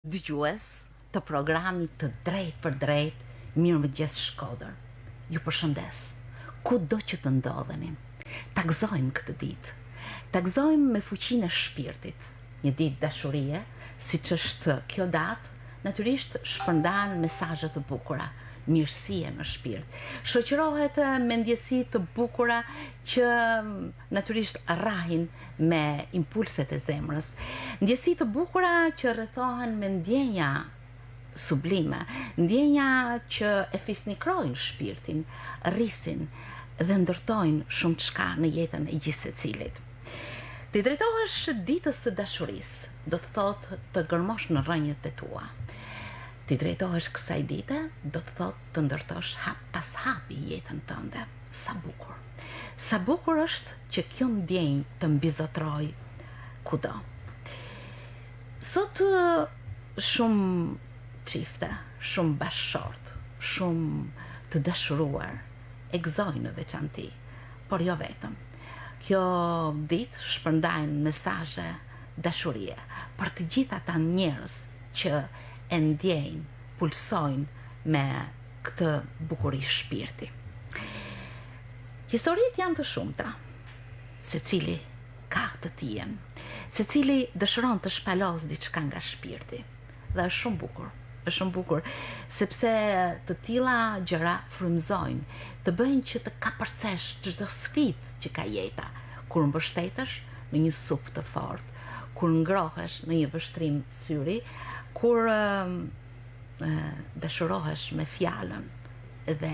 dëgjues të programit të drejt për drejt, Mirëmëngjes Shkodër. Ju përshëndes, ku do që të ndodheni. Ta gëzojmë këtë ditë, ta gëzojmë me fuqinë e shpirtit. Një ditë dashurie, siç është kjo datë, natyrisht shpërndan mesazhe të bukura, mirësie në shpirt. Shoqërohet me ndjesi të bukura që natyrisht rrahin me impulset e zemrës. Ndjesi të bukura që rrethohen me ndjenja sublime, ndjenja që e fisnikrojnë shpirtin, rrisin dhe ndërtojnë shumë çka në jetën e gjithë secilit. Të drejtohesh ditës së dashurisë, do të thotë të gërmosh në rrënjët e tua. Ti drejtohesh kësaj dite, do të thotë të ndërtosh hap pas hapi jetën tënde. Sa bukur. Sa bukur është që kjo ndjenjë të mbizotroj kudo. Sot shumë çifte, shumë bashkëshort, shumë të dashuruar e gëzojnë në veçanti, por jo vetëm. Kjo ditë shpërndajnë mesazhe dashurie për të gjithë ata njerëz që e ndjejnë, pulsojnë me këtë bukuri shpirti. Historitë janë të shumta, secili ka të tijen, secili dëshiron të shpalos diçka nga shpirti, dhe është shumë bukur. Është shumë bukur, sepse të tilla gjëra frymëzojnë, të bëjnë që të kapërcesh çdo sfidë që ka jeta, kur mbështetesh në një sup të fortë, kur ngrohesh në një vështrim syri, kur dashurohesh me fjalën dhe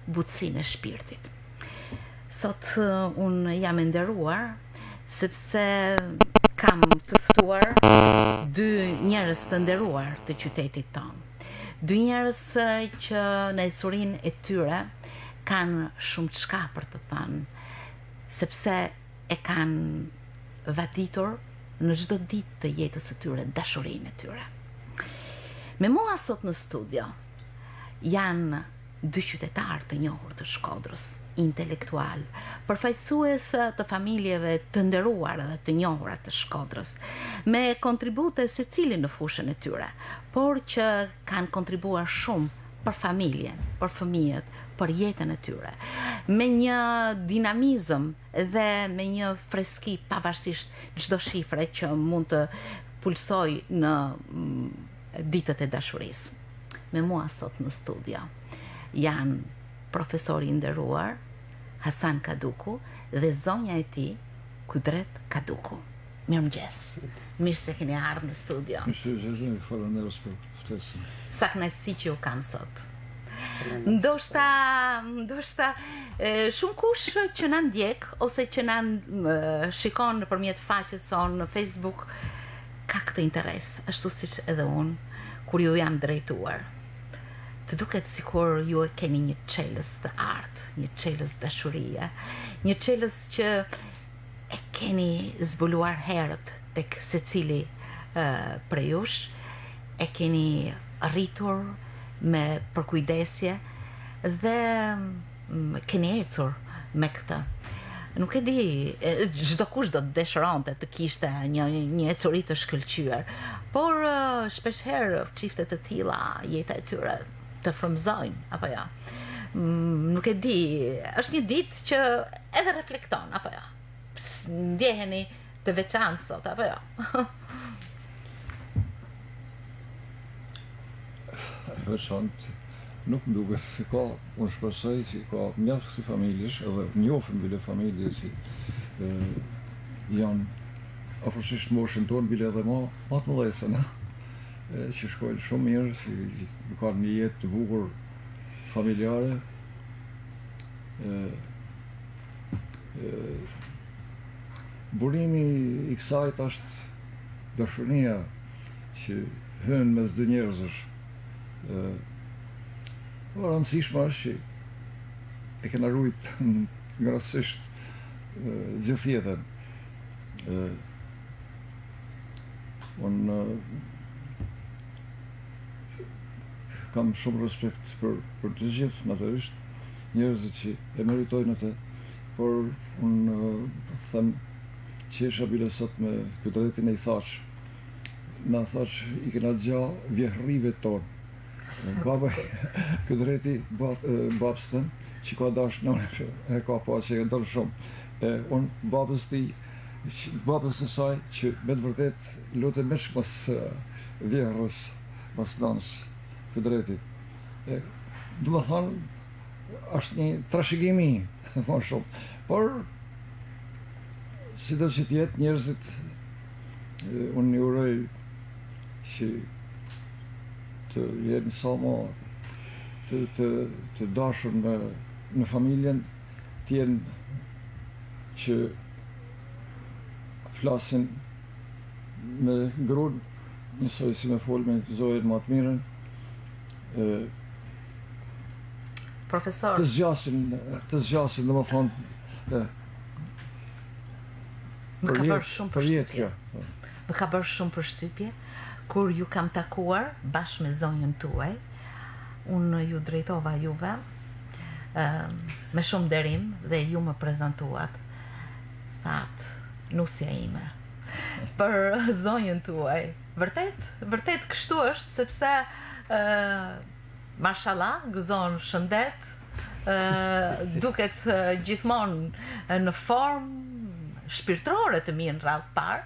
butësinë e shpirtit. Sot unë jam e nderuar sepse kam të ftuar dy njerëz të nderuar të qytetit tonë. Dy njerëz që në ecurinë e tyre kanë shumë çka për të thënë, sepse e kanë vaditur në çdo ditë të jetës së tyre dashurinë e tyre. Me mua sot në studio janë dy qytetarë të njohur të Shkodrës, intelektual, përfaqësues të familjeve të nderuara dhe të njohura të Shkodrës, me kontribute secili në fushën e tyre, por që kanë kontribuar shumë për familjen, për fëmijët, për jetën e tyre, me një dinamizëm dhe me një freski pavarësisht çdo shifre që mund të pulsoj në ditët e dashurisë. Me mua sot në studio janë profesori i nderuar Hasan Kaduku dhe zonja e tij Kudret Kaduku. Mirëmëngjes. Mirë se keni ardhur në studio. Mirë, faleminderit për ftesën. Sa kënaqësi që ju kam sot. Ndoshta shumë kush që na ndjek ose që na shikon nëpërmjet faqes sonë në Facebook ka këtë interes, ashtu siç edhe unë, kur ju jam drejtuar. Të duket sikur ju e keni një çelës të artë, një çelës dashurie, një çelës që e keni zbuluar herët tek secili prej jush, e keni rritur me përkujdesje dhe keni ecur me këtë. Nuk e di, çdo kush do të dëshironte të kishte një ecuri të shkëlqyer, por shpeshherë çifte të tilla jeta e tyre të frymëzojnë, apo jo. Nuk e di, është një ditë që edhe reflekton, apo jo. Ndjeheni të veçantë sot, apo jo. Veçantë nuk më duket se ka, unë shpresoj që ka mjaft si familjesh, edhe njohim bile familje që janë afërsisht moshën tonë, bile edhe ma të mëdhej, që shkojnë shumë mirë, që kanë një jetë të bukur familjare. Burimi i kësajt është dashuria që hyn mes dy njerëzish. Rëndësishme është që e kena rujt ngrasisht gjithë jetën. Unë kam shumë respekt për të gjithë, natyrisht, njerëzit që e meritojnë atë, por unë them që isha bile sot me Kudretin e i thaqë, na thash I kena gja vjehrive tonë. Baba, këtë drejti babës tënë, që ka dash në e ka pa që e ndërë shumë. Unë babës në saj që me të vërtet lutë meq mas vjehrës, mas nanës, këtë drejti. Du më thonë, është një trashëgimi, ma shumë. Por, si do që tjetë njerëzit, unë një uroj që të jenë sa ma të dashur në familjen, t'jenë që flasin me grunë, njësoj si me folë me të zojën më të mirën, Profesor, të zgjasin, dhe më thonë, më ka bërë shumë për jetë përshtypje. kjo. Më ka bërë shumë përshtypje kur ju kam takuar bashkë me zonjën tuaj. Unë ju drejtova juve me shumë nderim dhe ju më prezantuat. Thatë, nusja ime. Për zonjën tuaj. Vërtet kështu është, sepse mashallah, gëzon shëndet, duket gjithmonë në formë shpirtërore të mirë në radhë parë,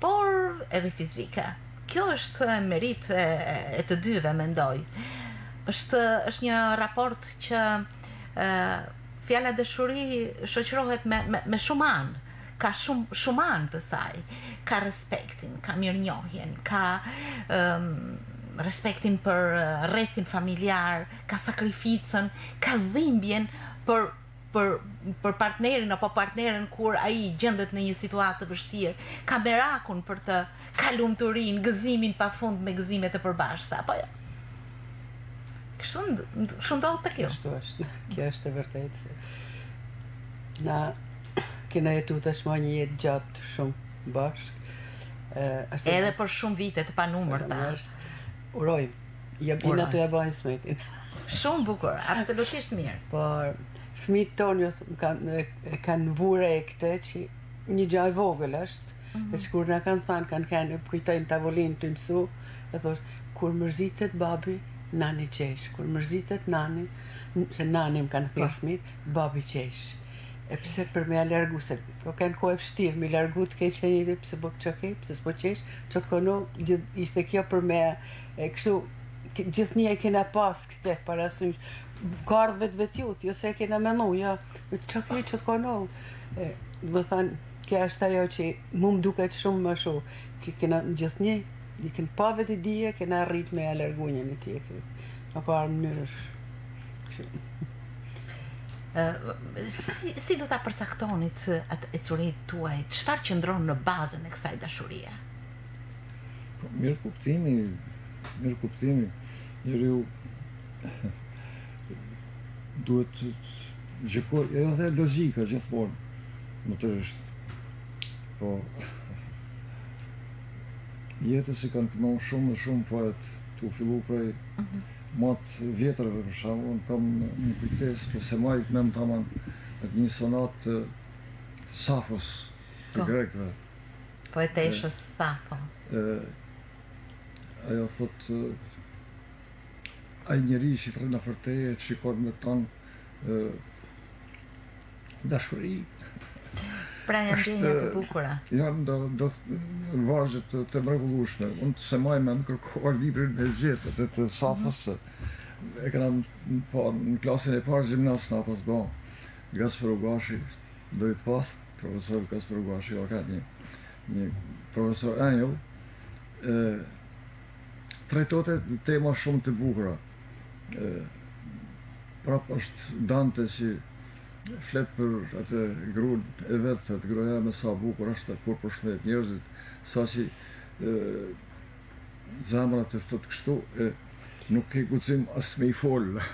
por edhe fizike. Kjo është merit e të dyve, mendoj. Është një raport që fjala dëshuri shoqërohet me shumë anë. Ka shumë anë të saj. Ka respektin, ka mirënjohjen, ka respektin për rrethin familjar, ka sakrificën, ka dhimbjen për partnerin apo partneren kur ai gjendet në një situatë të vështirë, ka merakun për të ka lumturinë, gëzimin pafund me gëzime të përbashkëta, apo jo? Kështu ndodh tek ju. Kështu është, kjo është e vërtetë. Na kena jetu tashmë një jetë gjatë shumë bashkë. Edhe për shumë vite të panumërta. Urojmë, jabina të jabajnë smetin. Shumë bukur, absolutisht mirë. Por fëmijët tonë kanë vure e këtë që një gjaj vogël është, e që kur na kanë thanë, kanë kujtojnë tavolinë të mësu, e thosh, kur mërzitet babi, nani qesh, kur mërzitet nani, se nani më kanë thirë fëmijët, babi qesh. E pse për me a largu, se po kanë kohë e vështirë, me largu të keq e njëri, pse po që ke, pse s'po qesh, që të konoll, ishte kjo për me, kështu, gjithë një e kena pas këte, parasysh, ka ardhë vetë jut, jo se e kena menu, ja, që ke që të konoll. Dhe thanë, kja është ajo që mu më duket shumë më shumë, që kena gjithë një, i kënë pa vetë i dije, kena rrit me a largu një një tjetëri. Në parë mënyrë. Si do ta përcaktonit atë ecurit tuaj? Çfarë qëndron në bazën e kësaj dashurie? Mirë kuptimi. Njeriu duhet të gjykoj, edhe logjika gjithmonë, natyrisht. Po jetës i kanë kënon shumë e shumë poet të fillu prej matë vjetërve për shembull, unë kam një kujtesë, po se maj me më taman një sonat të Safos të grekëve. Poeteshës Safo. Ajo thot, ai njeri që të rëna fërteje, që shikon me tanë dashuri. Pra janë ndjenja të bukura. Janë do vargje të mrekullueshme. Unë se maj me në kërkuar librin me zgjetet e të Safos, e kena në klasin e parë gjimnas nga pas ba. Gasper Ugashi, dojtë pas, profesor Gasper Ugashi, ka një profesor Angel, trajtote tema shumë të bukura. Prap është Dante që flet për atë grunë e vetë, atë gruaja me sa bukur është, kur përshëndet njerëzit, sa që zemra të thotë kështu, nuk ke guxim as me I folë.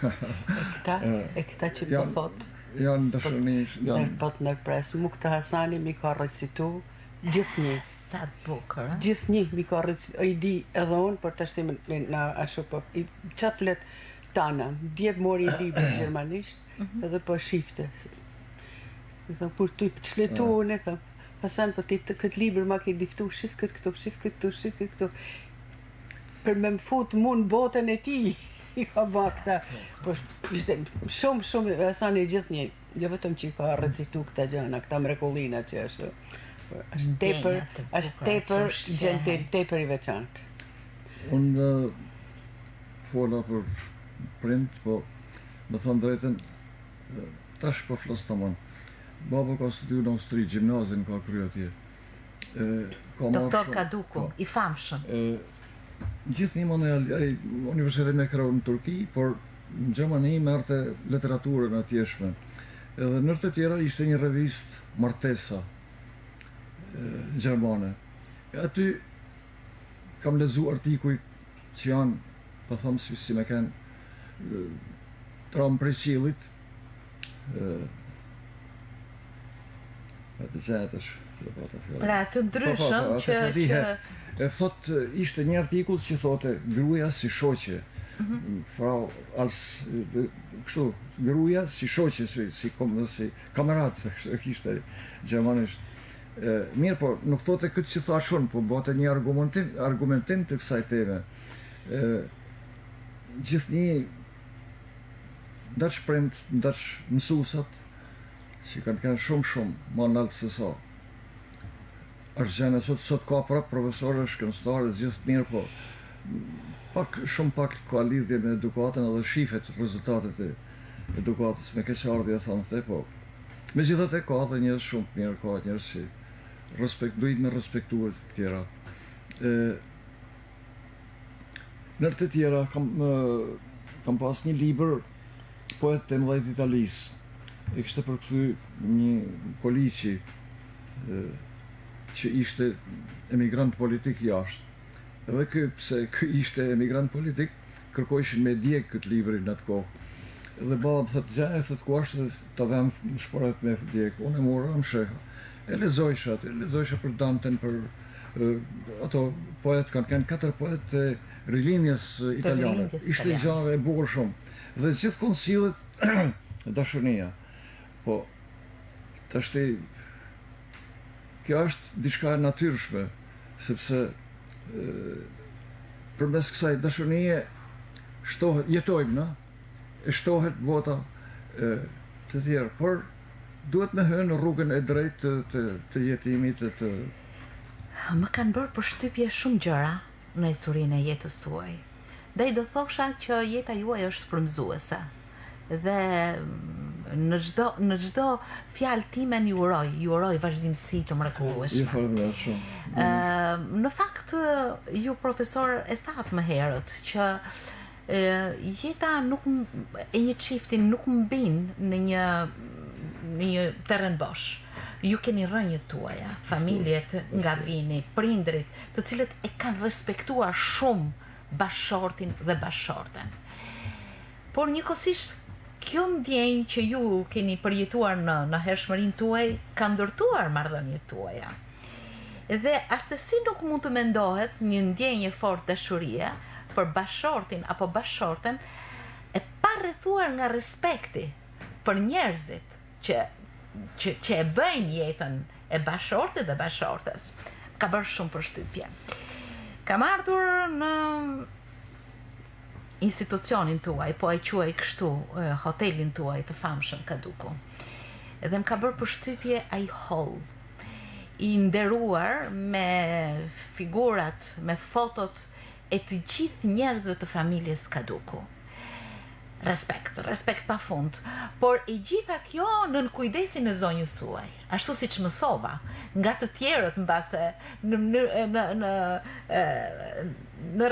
E këta që po thotë, janë dashurni, janë thot në pres, Mukta Hasani mi ka recitu gjithnjë. Sa të bukur, Gjithnjë mi ka recitu, i di edhe unë, për të shtimin në ashtu po, qa flet tana, djep mori I libër gjermanisht, edhe po shifte. I thëmë, për të qletu unë, Hasan, po ti këtë libër ma ke liftu, shif këtë këtu, shif këtë këtu, shif këtë këtu. Për me më fut mund botën e ti, i ka ba këta. Po ishte shumë, Hasan e gjithë një, jo vetëm që i ka recitu këta gjëna, këta mrekullina që është. Është tepër gentil, tepër i veçantë. Unë fola për prind, po me thonë drejten, tash po flas tamam. Baba ka studiu në Austri, gjimnazin ka kryer atje. Doktor Kaduku, i famshëm. Gjithmonë ai universitetin e kreu në Turki, por në Gjermani merrte literaturën atjeshme. Edhe ndër të tjera ishte një revistë Martesa gjermane. Aty kam lexuar artikuj që janë, po them si me kanë tram prej qiellit. Atë qetësh. Pra të ndryshëm që thot ishte një artikull që thote gruaja si shoqe. Frau als kështu, gruaja si shoqe, si kamerat, kishte gjermanisht. Mirë, po nuk thote këtë që thash unë, po bote një argumentim të kësaj teme. Gjithnjë ndaç prind, ndaç mësuesat që kanë shumë më naltë se sa. Është gjene sot ka prap profesorë, shkencëtarë, gjithë mirë, po shumë pak ka lidhje me edukatën edhe shifet rezultatet e edukatës me keqardhje thonë te, po megjithatë ka edhe njerëz shumë mirë, ka njerëz që duhet me respektuar të tjera. Nër të tjera kam pas një libër poet të mëdhejt Italisë. E kishte përkthy një polici që ishte emigrant politik jashtë. Edhe pse ky ishte emigrant politik, kërkojshin me djeg këtë librin në atë kohë. Dhe baba më thëtë, gjaj, thëtë ku ashtë të vem më shporet me djeg. Unë e mora, më shekha. E lezojsha për Danten, për ato poet, kanë 4 poet të rilinjes italiane. Ishte gjave e bukur shumë. Dhe gjithë konsillet dashunia. Po, të ashtë kjo është diçka e natyrshme, sepse përmes kësaj dashurie jetojmë, e shtohet bota të tjerë, por duhet me hënë në rrugën e drejtë të jetimit e të... Më kanë bërë përshtypje shumë gjëra në ecurinë e jetës suaj. Dhe i do thosha që jeta juaj është frymëzuese. Dhe në çdo fjalë time ju uroj vazhdimsi të mrekullueshme. Ju falenderoj shumë. Në fakt ju profesor e thatë më herët që jeta e një çifti nuk mbin në një terren bosh. Ju keni rënjët tuaja, familjet nga vini, prindrit, të cilët e kanë respektuar shumë bashortin dhe bashorten. Por njëkohësisht kjo ndjenjë që ju keni përjetuar në hershmërinë tuaj ka ndërtuar marrëdhëniet tuaja. Dhe asesi nuk mund të mendohet një ndjenjë fort dashurie për bashortin apo bashorten e pa rrethuar nga respekti për njerëzit që e bëjnë jetën e bashortit dhe bashortes. Ka bërë shumë përshtypje. Kam ardhur në institucionin tuaj, po e quaj kështu, hotelin tuaj të famshëm Kaduku. Dhe më ka bërë përshtypje ai hall, i nderuar me figurat, me fotot e të gjithë njerëzve të familjes Kaduku. Respekt pa fund, por e gjitha kjo nën kujdesin e zonjës suaj, ashtu si që mësova, nga të tjerët mbase në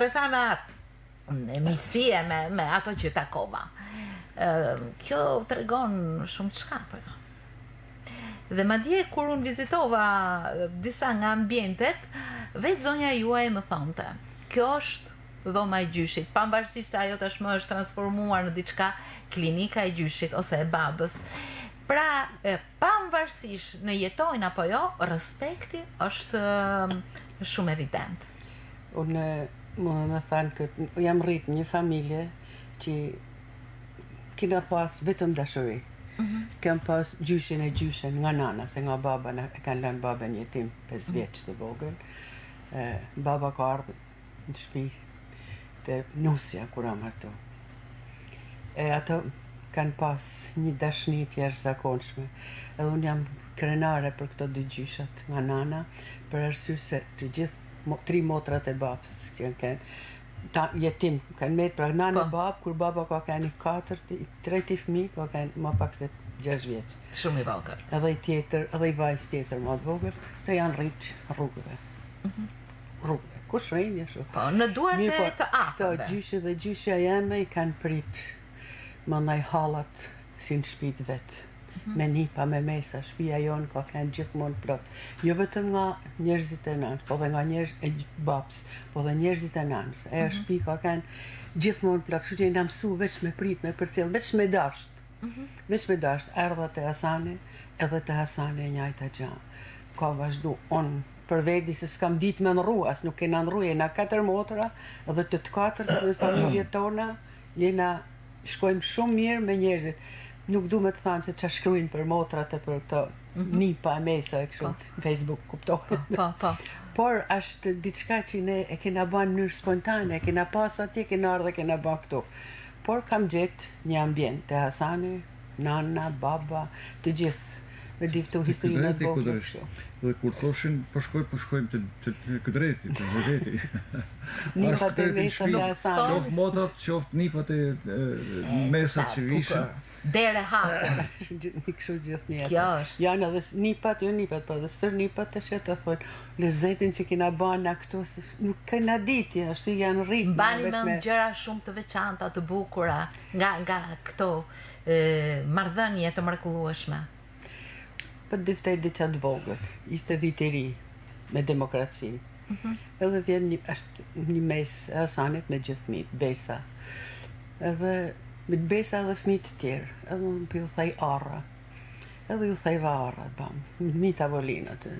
rrethana miqësie me ato që takova. Kjo tregon shumë çka po. Dhe madje kur unë vizitova disa nga ambientet, vetë zonja juaj më thonte, kjo është dhoma e gjyshit, pavarësisht se ajo tashmë është transformuar në diçka klinika e gjyshit ose e babës. Pra, pavarësisht në jetojnë apo jo, respekti është shumë evident. Unë më thanë këtë, jam rritë një familje që kina pas vetëm dashuri. Kam pas gjyshin e gjyshin nga nana, se nga baba e kanë lënë babën jetim 5 vjeç të vogël. Baba ka ardhur në shtëpi të nusja kur am ato. Ato kanë pas një dashni të jashtëzakonshme. Edhe unë jam krenare për këto 2 gjyshat nga nana, për arsye se të gjithë 3 motrat e babës që kanë jetim, kanë met pra nana e babë, kur baba ka kanë 3 fëmijë, ka kanë më pak se 6 vjeç. Shumë i vogël. Edhe i tjetër, edhe i vajzë tjetër më të vogël, të janë rrit rrugëve. Rrugëve. Kush rrin ashtu? Po, në duart Mirë, e të Këto afërme. gjyshe dhe gjyshja jeme i kanë prit mandaj hallat si në shtëpit vet. Me nipa, me mesa, shtëpia jonë ka kanë gjithmonë plot. Jo vetëm nga njerëzit e nanës, po dhe nga njerëzit e babës, po dhe njerëzit e nanës. Ajo shtëpi ka kanë gjithmonë plot. Kështu që i na mësu veç me prit, me përcjell, veç me dasht. Veç me dasht, erdha te Hasani, edhe te Hasani e njajta gjë. Ka vazhdu, unë për vedi se s'kam ditë me nërru, as nuk kena nërru, jena 4 motra, edhe të 4 dhe familje tona, jena shkojmë shumë mirë me njerëzit. Nuk du me të thanë se që shkruajnë për motrat e për këto nipa e mesa e kështu në Facebook, kuptohet. Po. Por është diçka që ne e kena banë në mënyrë spontane, e kena pas atje, kena ardhe, kena ba këtu. Por kam gjetë një ambient, të Hasani, nana, baba, të gjithë. Me di këtu historinë e vogël kështu. Dhe kur thoshin po shkojmë të Kudreti, të Zëveti. Nipat e mesa të Hasani. Qoftë motrat, qoftë nipat e mesat që vishin. Dere hapur. Një kështu gjithë një Kjo atë. është. Janë edhe nipat, jo nipat, po edhe stër nipat të shetë të thonë, lezetin që kena banë na këtu, nuk kena ditë, ashtu janë rritë. Mbani mend gjëra shumë të veçanta, të bukura, nga këto marrëdhënie të mrekullueshme. Për dyftej diqa të vogël, ishte vit i ri me demokracinë. Edhe vjen është një mes e Hasanit me gjithë fëmijët, Besa. Edhe me Besa edhe fëmijët të tjerë, edhe unë për ju thaj arra. Edhe ju thaj va arra, bam, mi tavolinat.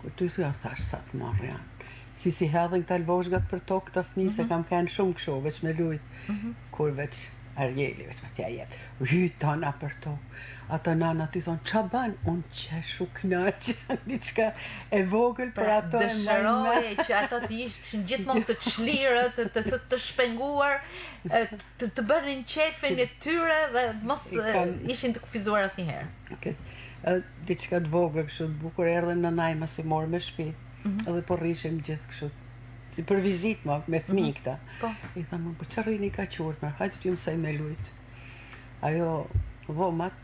Kur të ju thash sa të marrë janë. Si hedhin këta lvoshgat për to këta fëmijë, se kam kanë shumë kështu, veç me lujt. Kur veç Arjeli, veç me tja jep, hytë tona për to. Ato nana të i thonë, qa banë? Unë qeshu knaqë, diçka e vogël për ato e Dëshiroje që ato të ishin gjithmonë të çlirë, të shpenguar, të bënin qefin e tyre dhe mos ishin të kufizuar asnjëherë. Diçka të vogël kështu të bukur, erdhen në najma si morë me shtëpi, edhe po rrishim gjithë kështu. Si për vizit me fëmijë këta. I thamë, po që rrini ka qurë, hajtë t'ju mësaj me lujt. Ajo dhomat,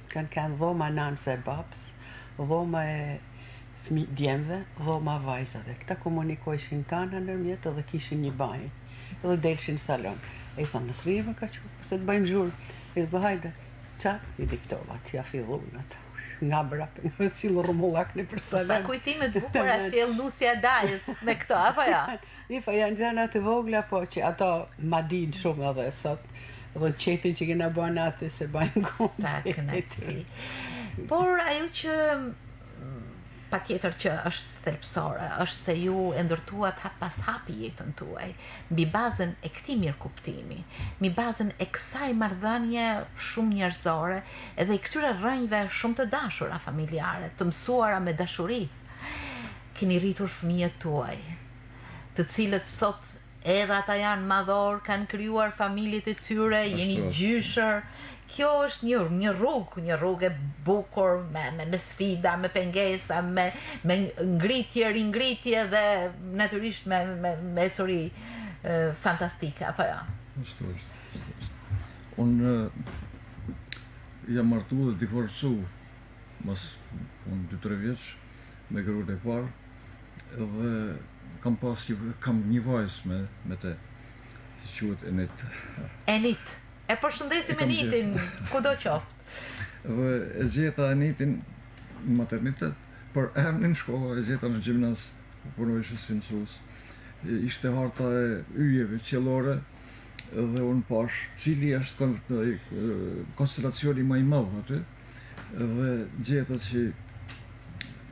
kanë dhoma nanës e babës, dhoma e djemve, dhoma vajzave. Këta komunikojshin tana nërmjet edhe kishin një bajnë, edhe delshin salon. I thamë, mësë rrini me ka qurë, se të bëjmë zhurë. I dhe hajde, qa? I diktovat, ja fillun atë. Nga brap, nga cilë rumullak në për salon. Sa kujtimet bukura si Lusja Dajës me këto, apo ja? Ifa janë gjana të vogla, po që ato ma din shumë edhe sot. Edhe qefin që kena bërë atë se bajnë kumë. Sa kënaqësi. Por ajo që patjetër që është thelpsore, është se ju e ndërtuat hap pas hapi jetën tuaj, mbi bazën e këtij mirëkuptimi, mbi bazën e kësaj marrëdhënie shumë njerëzore, edhe i këtyre rrënjve shumë të dashura familjare, të mësuara me dashuri. Keni rritur fëmijët tuaj, të cilët sot edhe ata janë madhor, kanë krijuar familjet e tyre, jeni gjyshër. Kjo është një rrugë e bukur, me sfida, me pengesa, me ngritje, ringritje dhe natyrisht me ecuri fantastike, apo ja? Ashtu është. Unë jam martu dhe divorcu mas 2-3 vjeç me gruan e parë, edhe kam një vajzë me te, që quhet Enit. Enit. E përshëndesim Enitin, kudo qoftë. Dhe e gjeta Enitin në maternitet, për emrin shkova, e gjeta në gjimnaz, ku punojshë si mësues. Ishte harta e yjeve qellore, dhe unë pash cili është konstelacioni më i madh aty, dhe gjeta që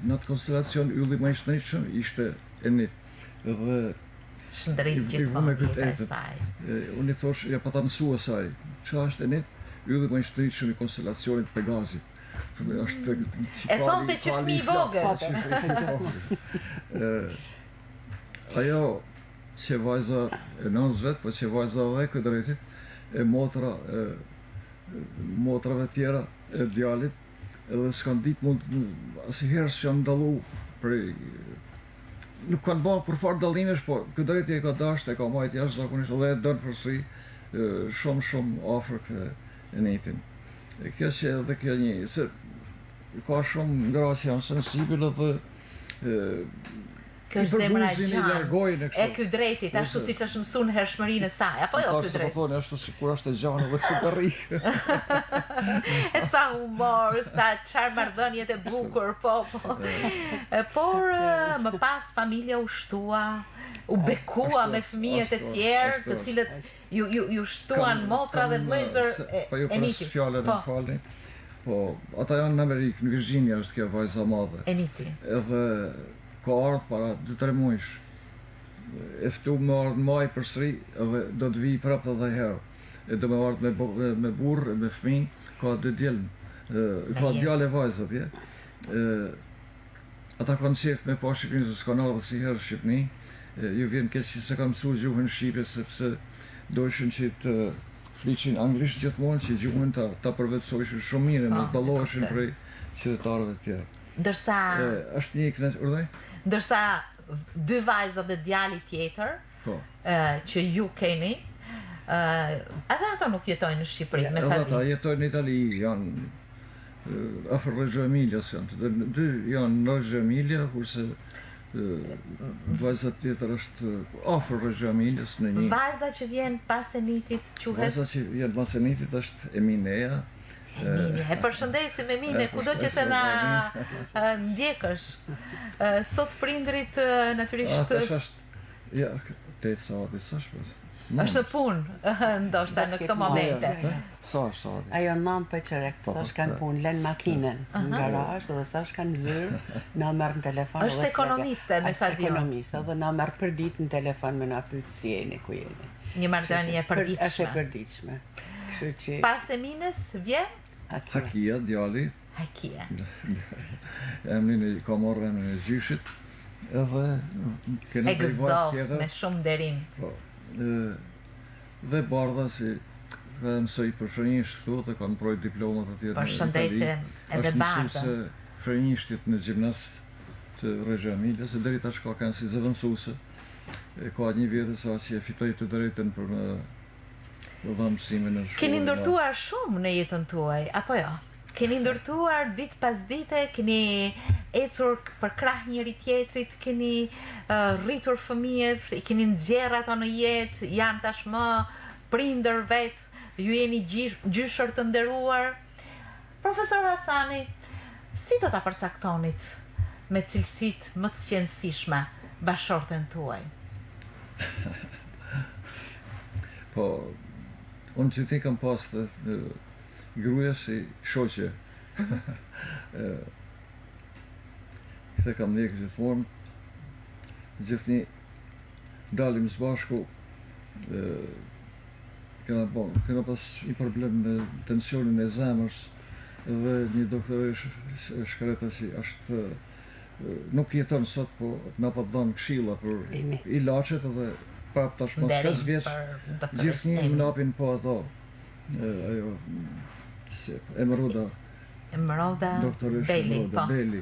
në atë konstelacion ylli më i shnetshëm ishte Enit. Dhe shndrit gjithmonë e saj. Unë i thosh, ja pa ta mësua saj, qa është Enit? ylli më i shtritshëm i konstelacionit Pegazit. Është E thonte që fëmijë i vogël. Ajo që vajza e 9 vet, po që vajza dhe këtë drejtit, e motrave tjera e djalit, edhe s'kan ditë mund asnjëherë s'janë dallu prej nuk kanë bërë për fort dallimesh, po këtë drejti e ka dashur, e ka marrë jashtëzakonisht dhe e don përsëri shumë afër këtë e nitin. Kjo që edhe kjo një se ka shumë gra që janë sensibile dhe Kjo është zemra e largojnë gjanë. E ky drejtit, ashtu siç është mësuar në hershmërinë e saj, apo jo ky drejt? Po thonë ashtu sikur është e gjanë dhe të garrik. E sa humor, sa çfarë marrëdhënie të bukur, po. Por më pas familja u shtua, u bekua me fëmijët e tjerë, të cilët ju shtuan motra dhe vëllezër po ju pres fjalën e falni. Po ata janë në Amerikë, në Virginia është kjo vajza madhe. E niti. Edhe ka ardhë para 2-3 muajsh. E ftu më ardhë maj përsëri edhe do të vij prapë edhe herë. E do më ardhë me burrë, me fëmijë, ka 2 djelë, ka djalë e vajzë atje. Ata kanë qef me pa Shqipërinë, se s'kanë ardhë si herë Shqipëni. Ju vjen keq që se kam mësuar gjuhën shqipe sepse dojshin që të fliqin anglisht gjithmonë, që gjuhën ta përvetsojshin shumë mirë, mos dalloheshin prej qytetarëve të tjerë. Ndërsa është një urdhër? Ndërsa 2 vajza dhe djali tjetër që ju keni, edhe ato nuk jetojnë në Shqipëri, me sa di. Ata jetojnë në Itali, janë afër Reggio Emilias janë. 2 janë në Reggio Emilia, kurse vajza tjetër është afër Reggio Emilias në një. Vajza që vjen pas Enitit quhet? Vajza që vjen pas Enitit është Eminea. E përshëndesim Emine, kudo që të na ndjekësh. Sot prindrit natyrisht është ja 8 sati s'është po. Është punë, ndoshta në këto momente. Sa është sati? Ajo 9 për qerek, sa shkan punë, lën makinën në garazh dhe sa shkan zyrë, na merr në telefon. Është ekonomiste, me sa di. Ekonomiste dhe na merr për ditë në telefon me na pyet si jeni, ku jeni. Një marrëdhënie e përditshme. Është e përditshme. Kështu që pas Emines vjen Hakia, djali. Hakia. Emrin e ka marrë emrin e gjyshit, edhe kena për vajzë tjetër. Me shumë nderim. Po. Dhe Bardha që mësoj për frënjisht këtu dhe ka mbrojt diplomat atje në Itali. Përshëndetje edhe Bardha. Është mësuese frënjishtit në gjimnast të Reggio Emilia, se deri tash ka kanë si zëvendësuese. Ka 1 vjet sa që e fitoi të drejtën për me dhënë mësime në shkollë. Keni ndërtuar shumë në jetën tuaj, apo jo? Keni ndërtuar ditë pas dite, keni ecur për krah njëri tjetrit, keni rritur fëmijët, i keni nxjerr ato në jetë, janë tashmë prindër vet, ju jeni gjyshër të nderuar. Profesor Hasani, si do ta përcaktonit me cilësitë më të qëndësishme bashorten tuaj? Po, unë që ti kam pas të gruja si shoqe. Këtë kam ndjekë gjithmonë, gjithni dalim së bashku, kena pas një problem me tensionin e zemrës dhe një doktoresh shkreta që është nuk jeton sot, po na po të dhanë këshilla për ilaçet edhe prap tash mos ka vjeç gjithnjë më napin po ato ajo Emroda doktoresh Emroda Beli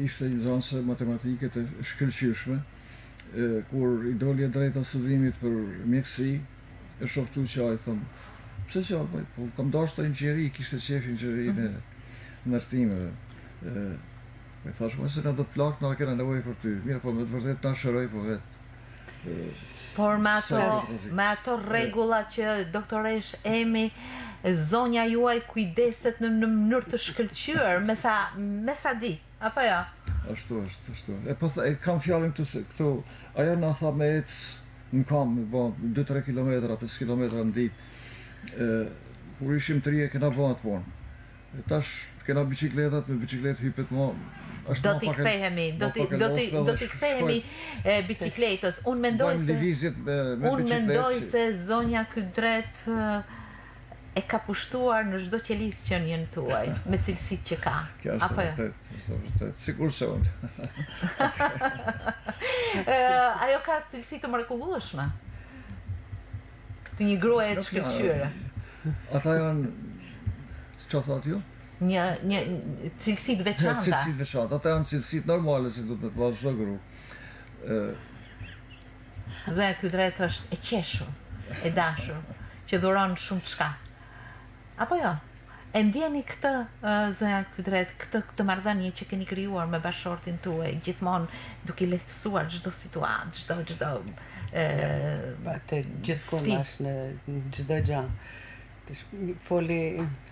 ishte një zonëse matematike të shkëlqyeshme kur i doli e drejta studimit për mjekësi e shoftu që ai thon pse që po kam dashur të inxhieri kishte qef inxhieri në ndërtimeve e thash mos e na do të plak na kena nevojë për ty mirë po me të vërtet ta shëroj po vet. Por me ato rregulla që doktoresh Emi, zonja juaj kujdeset në mënyrë të shkëlqyer, me sa di, apo jo? Ashtu. E po kam fjalën këtu, ajo na tha me ec në kam, 2-3 kilometra, 5 kilometra në ditë. Kur ishim të rije kena bën atë punë. Tash kena bicikletat, me bicikletë hypet më. Do t'i kthehemi bicikletës. Unë mendoj se zonja ky drejt e ka pushtuar në çdo qelisë që njën tuaj, me cilësitë që ka. Kjo është Apo jo? vërtet, sikur se unë. Ajo ka cilësi të mrekullueshme. Të një gruaje të shkëlqyre. Ata janë, çfarë thotë ju? Një cilësi të veçanta. Cilësitë veçanta, ata janë cilësitë normale që duhet të pasë çdo gru. Zonja Kydret është e qeshur, e dashur, që dhuron shumë çka. Apo jo? E ndjeni këtë, zonja Kydret, këtë marrëdhënie që keni krijuar me bashortin tuaj, gjithmonë duke lehtësuar çdo situatë, çdo Të gjithkohë është në çdo gjë. Foli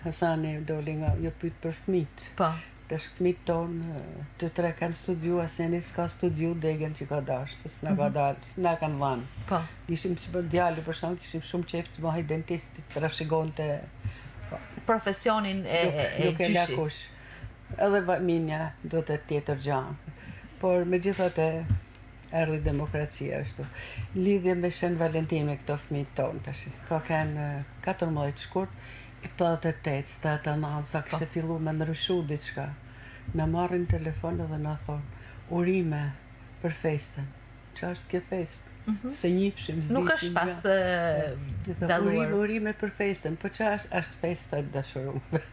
Hasani doli nga jo pyet për fëmijët. Po. Tash fëmijët tonë, të tre kanë studiu, asnjëri s'ka studiu degën që ka dash, se s'na ka dalë, s'na kanë dhënë. Po. Ishim si për djalë për shkak, kishim shumë qejf të bëhej dentist, të trashëgonte profesionin e nuk e gjyshit. lakush. Edhe minja do të tjetër gjë. Por megjithatë erdhi demokracia ashtu. Lidhje me Shën Valentin me këto fëmijë tonë tash. Ka kanë 14 shkurt, 88, 89, sa kishte fillu me ndryshu diçka. Na marrin telefon edhe na thonë urime për festën. Çfarë është kjo festë? Se njifshim, s'dishim. Nuk është pas dalluar. Urime për festën, po çfarë është festa e dashuruar?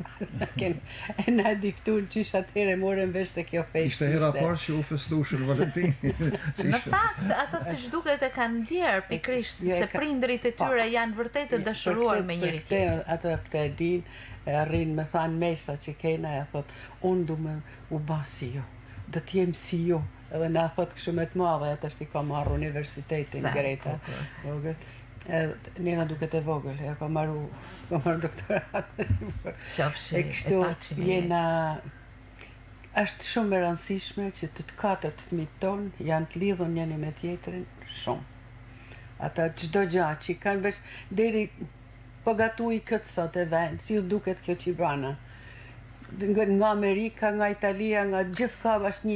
E na diktuan çish atëherë morën vesh se kjo festë. Ishte hera parë që u festu Shën Valentin. Në fakt, ata siç duket e kanë ndjer pikërisht se prindrit e tyre janë vërtet të dashuruar me njëri tjetrin. Ata këtë e din, arrin me thanë mesa që kena, e thot, unë du me u ba si jo, do t'jem si jo. Edhe na thot kështu me të madhe, atë është i ka marrë universitetin Greta. Nena duket e vogël, ja ka marrë doktorat. Qofshi, E kështu jena është shumë e rëndësishme që të katët fëmijët tonë janë të lidhur njëri me tjetrin shumë. Ata çdo gjë që kanë veç deri po gatui këtë sot e vend, si ju duket kjo qibana. Nga Amerika, nga Italia, nga gjithka është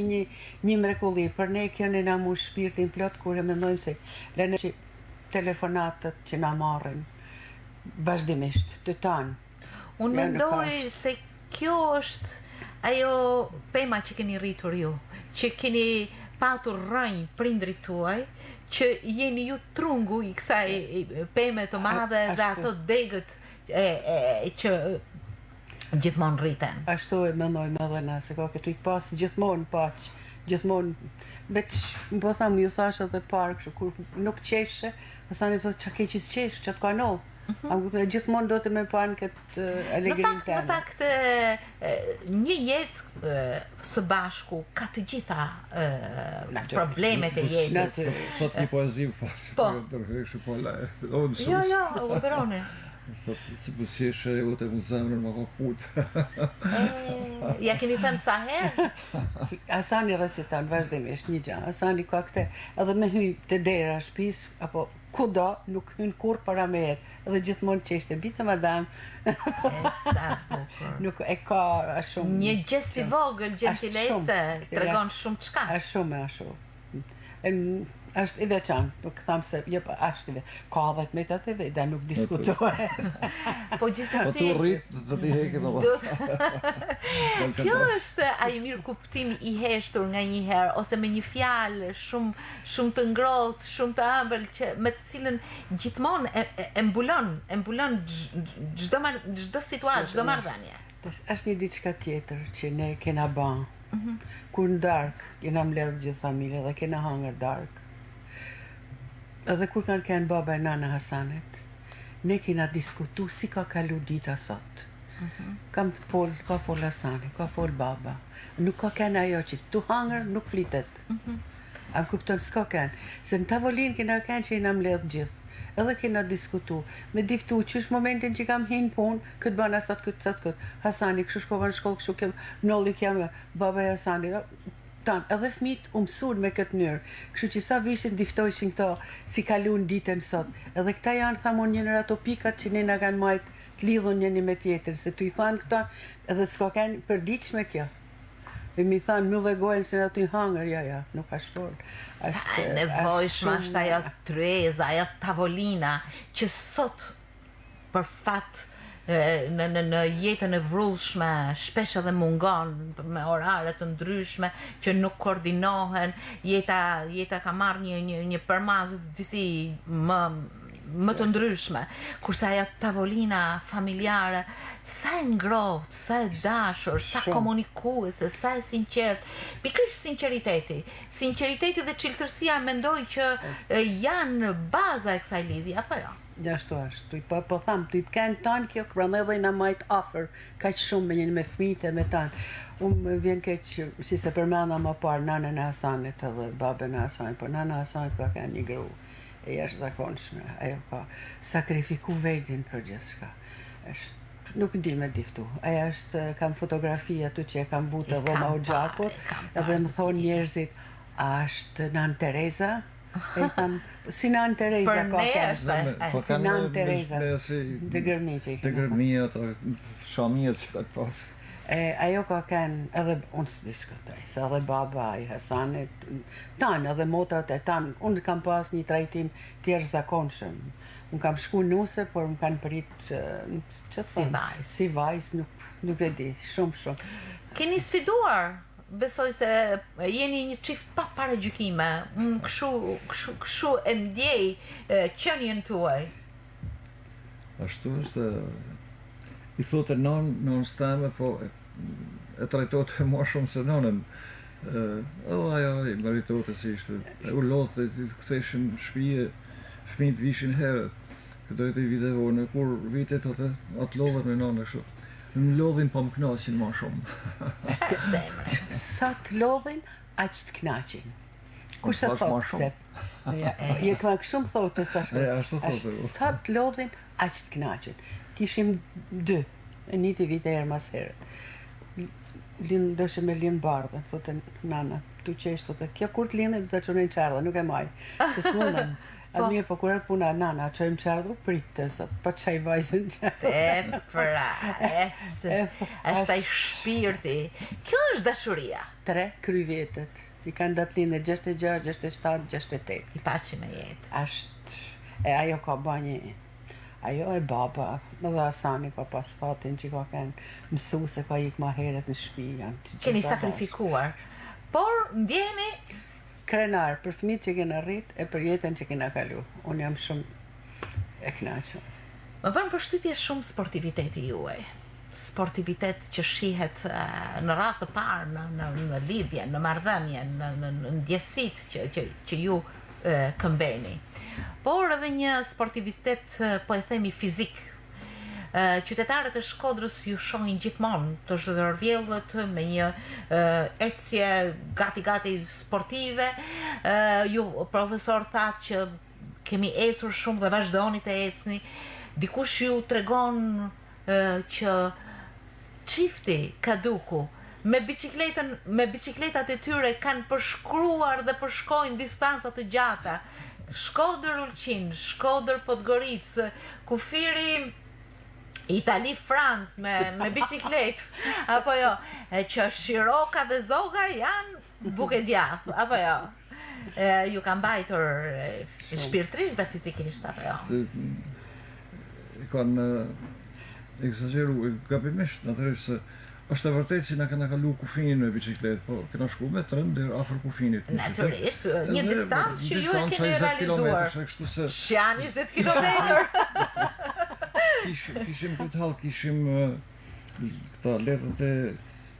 një mrekulli. Për ne kjo ne na mu shpirtin plot kur e mendojmë se lene që telefonatët që na marrin vazhdimisht të tanë. Unë mendoj se kjo është ajo pema që keni rritur ju, që keni patur rënj prindrit tuaj, që jeni ju trungu i kësaj peme të madhe dhe ato degët që gjithmonë rriten. Ashtu e mendojmë edhe na, se ka këtu i pas gjithmonë paq, gjithmonë, veç, më po thamë, ju thash edhe parë, kështu, kur nuk qeshe, Hasani më thotë, që ke që s'qesh, që të ka nollë. Gjithmonë do të me panë këtë alegrin të Në fakt, një jetë së bashku ka të gjitha problemet e jetës. Thot një poezi më farë, Po. Tërhëshë po la, Jo, u berone. Thot, si pësishe, u të më zemrën më ka putë. Ja keni thënë sa herë? Hasani reciton vazhdimisht një gjë. Hasani ka këtë, edhe me hyj të dera shtëpis, apo kudo, nuk hyn kur para me jetë, edhe gjithmonë qeshte, bite madam. Sa bukur. Nuk e ka a shumë. Një gjest i vogël, gjentilese, tregon shumë çka. A shumë, a shumë. Është i veçantë, nuk tham se, jo, është i veçantë. Ka 10 metat e vetë, nuk diskutohet. Po gjithsesi. Po tu rrit, do t'i hekin edhe. Kjo është ai mirë kuptim i heshtur nga një herë, ose me një fjalë shumë të ngrohtë, shumë të ëmbël, që me të cilën gjithmonë e mbulon çdo situatë, çdo marrëdhënie. Është një diçka tjetër që ne kena bën. Kur në darkë, kena mbledh gjithë familje dhe kena hangër darkë. Edhe kur kanë kënë baba e nana Hasanit, ne kena diskutu si ka kalu dita sot. Ka fol Hasani, ka fol baba. Nuk ka kënë ajo që tu hangër, nuk flitet. A më kupton, s'ka kënë. Se në tavolin kena kënë që i na mbledh gjithë. Edhe kena diskutu, me diftu që është momentin që kam hinë punë, këtë bana sot, këtë. Hasani, kështu shkova në shkollë, kështu kem, nolli kjame, baba e Hasani, edhe fëmijët u mësuan me këtë mënyrë. Kështu që sa vishin diftojshin këto si kalun ditën sot. Edhe këta janë thamon njënër ato pikat që ne na kanë majt të lidhun njëni me tjetër, se tu i thanë këta edhe s'ka kanë përdiqme kjo. E mi thanë myll e gojën se aty hangër, ja, nuk ka shport. Sa nevojshme është ajo tryeza, ajo tavolina, që sot për fat në jetën e vrullshme, shpesh edhe mungon me orare të ndryshme që nuk koordinohen, jeta ka marrë një përmaz disi më të ndryshme, kurse ajo tavolina familjare sa e ngrohtë, sa e dashur, sa komunikuese, sa e sinqert, pikërisht sinqeriteti dhe çiltërsia mendoj që janë baza e kësaj lidhje, apo jo? Ashtu është, po tham, tu i kanë tanë kjo, prandaj edhe na majt offer kaq shumë me fëmijët e me tanë. Unë vjen keq, si se përmenda më parë nanën e Hasanit edhe babën e Hasanit, po nana e Hasanit ka kanë një gru e jashtëzakonshme, ajo ka sakrifiku vetin për gjithçka. Nuk di me diftu. Aja kam fotografi aty që e kam butë edhe ma u gjakut, edhe më thonë njerëzit, a është Nan Tereza? E tham, si Nan Tereza ka kanë. Si Nan Tereza, të gërmi që i Të gërmija, të shamija që ka pasë. Ajo ka kanë, edhe unë së diskutoj, se edhe baba i Hasanit, tanë edhe motrat e tanë, unë kam pas një trajtim tjerë zakonshëm. Unë kam shku nuse, por më kanë prit, si vajzë, nuk e di, shumë. Keni sfiduar? Besoj se jeni një çift pa paragjykime. Kështu e ndjej qenien tuaj. Ashtu është, i thotë non stemme, po e trajtote më shumë se nonën. Edhe ajo i meritote si ishte. U lodhte, të ktheshin në shtëpi, fëmijët vishin herët. Këto e videone, kur vitet atë lodhen me nonë kështu. Më lodhin po më knaqin më shumë. Sa të lodhin, aq të knaqin. Kush e më shumë? Je ka shumë thotë sa ashtu thotë. Sa të lodhin, aq të knaqin. Kishim 2, e një të vite erë mas herët. Doshe me lind bardhe, thote nana, tu qesh, thote, kjo kur të linde, du të qonin qerdhe, nuk e maj. Se s'mundem. A mirë, po kur atë puna, nana, qojmë qerdhe, pritë, pa qaj vajzën qerdhe. Është ai shpirti. Kjo është dashuria. 3 kryvjetet. I kanë datë linde 66, 67, 68. I paçi me jetë. Ashtë, ajo ka ba një. Ajo e baba, edhe Hasani ka pas fatin që ka kanë mësu se ka ikë ma heret në shtëpi. Keni sakrifikuar, por ndjeni krenar për fëmijët që kena rrit e për jetën që kena kalu. Unë jam shumë e kënaqur. Më bën përshtypje shumë sportiviteti juaj. Sportivitet që shihet në radhë të parë, në lidhje, në marrëdhënie, në ndjesitë që ju këmbeni. Por edhe një sportivitet, po e themi, fizik. Qytetarët e Shkodrës ju shohin gjithmonë të zhërvjellët me një ecje gati sportive. Ju profesor thatë që kemi ecur shumë dhe vazhdoni të ecni. Dikush ju tregon që çifti Kaduku me bicikletat e tyre kanë përshkruar dhe përshkojnë distanca të gjata. Shkodër-Ulqin, Shkodër-Podgoricë, kufiri Itali-Francë me bicikletë, apo jo, që Shiroka dhe Zoga janë buke djathtë, apo jo. Ju kanë mbajtur shpirtërisht dhe fizikisht, apo jo. Kanë egzageru gabimisht, natyrisht se është e vërtet që na kanë kalu kufinin me bicikletë, po kena shku me trën deri afër kufinit. Natyrisht, një distancë që ju e keni realizuar. Janë 20 kilometër. Kishim këtë hall, kishim këta letrat e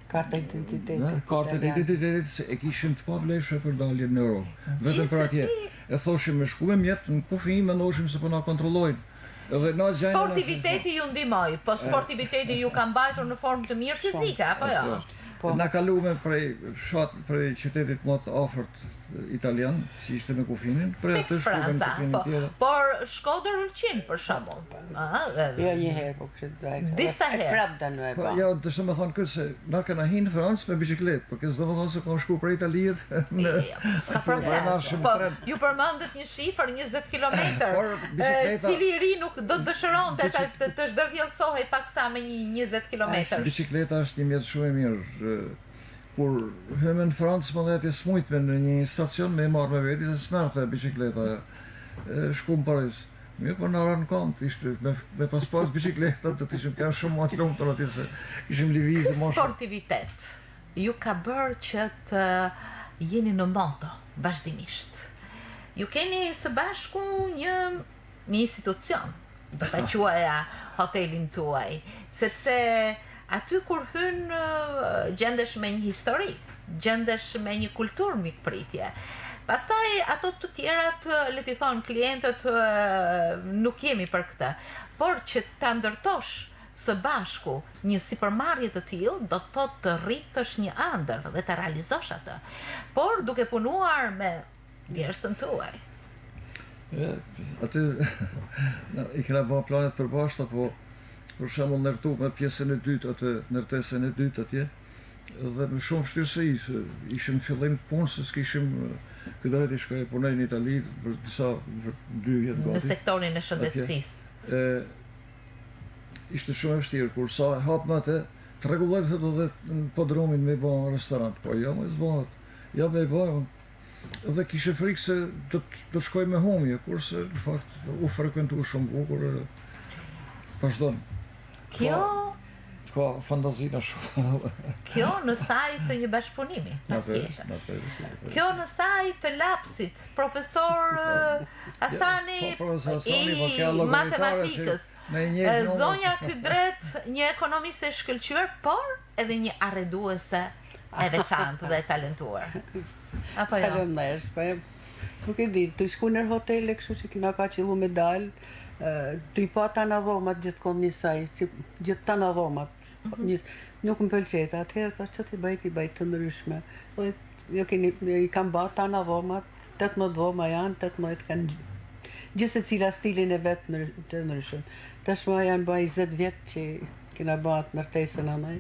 karta identiteti. Karta identiteti se e kishim të pavlefshme për dalje në Europë. Vetëm për atje. E thoshim me shku me mjet në kufin, mendoshim se po na kontrollojnë. Sportiviteti ju ndihmoi, po sportiviteti ju ka mbajtur në formë të mirë fizike, apo jo? Na kalume prej qytetit më të afërt italian, që ishte me kufinin, prej atë shkuve në kufinin tjetër. Por Shkodër-Ulqin, për shembull. Jo një herë, po kështë drejtë. Disa herë. Prap da në e ba. Jo, dështë me thonë këtë se na kena hinë në Francë me bicikletë, po kësë do më thonë se kam shku prej Italijet. S'ka problem. Po, ju përmendet një shifër 20 kilometër, cili i ri nuk do të dëshironte të zhdërvjellësohej paksa me një 20 kilometër. Bicikleta është një mjetë shumë e mirë. Kur hymë në Francë, më dhe ati smujt me në një stacion me marrë me veti, se s'merte bicikleta, shku në Paris. Mirë, po në ranë kam, ishte me pas bicikletat, të ishim kanë shumë më të lumtur aty se kishim lëvizje më shumë. Sportivitet ju ka bërë që të jeni në moto vazhdimisht. Ju keni së bashku një institucion, do ta quaja hotelin tuaj, sepse aty kur hyn gjendesh me një histori, gjendesh me një kulturë mikpritje. Pastaj ato të tjerat, le të thonë klientët, nuk jemi për këtë, por që ta ndërtosh së bashku një sipërmarrje të tillë, do të thotë të rritësh një ëndër dhe të realizosh atë, por duke punuar me djersën tuaj. Aty i kena bërë planet përbashkëta, po për shembull ndërtu me pjesën e dytë atë, ndërtesën e dytë atje, dhe me shumë vështirësi, se ishim fillim të punës, se s'kishim këtë i shkoj punoj në Itali për disa 2 vjet gati. Në sektorin e shëndetësisë. Ishte shumë e vështirë, kur sa hapëm atë, të rregullojmë thotë edhe podrumin me bë restorant, po jo më zbëhet. Jo më bëj. Dhe kishe frikë se do shkoj me humje, kurse në fakt u frekuentu shumë bukur. Vazhdon. Kjo ka fantazina shumë. Kjo në sajt të një bashkëpunimi. Kjo në sajt të lapsit, profesor Hasani i matematikës. Zonja Kydret, një ekonomiste e shkëlqyer, por edhe një arreduese e veçantë dhe talentuar. Apo jo? Faleminderit, po nuk e di, të shku në hotele kështu që kina ka qillu me dal, të i pa të në dhomat gjithkon njësaj, gjithë të në dhomat, nuk më pëlqeta, atëherë të që t'i bëjt të ndryshme. I kam ba të në dhomat, 18 dhoma janë, 18 kanë gjithë se cila stilin e vetë të ndryshme. Tashma janë ba 20 vjetë që kina ba të mërtesën anaj.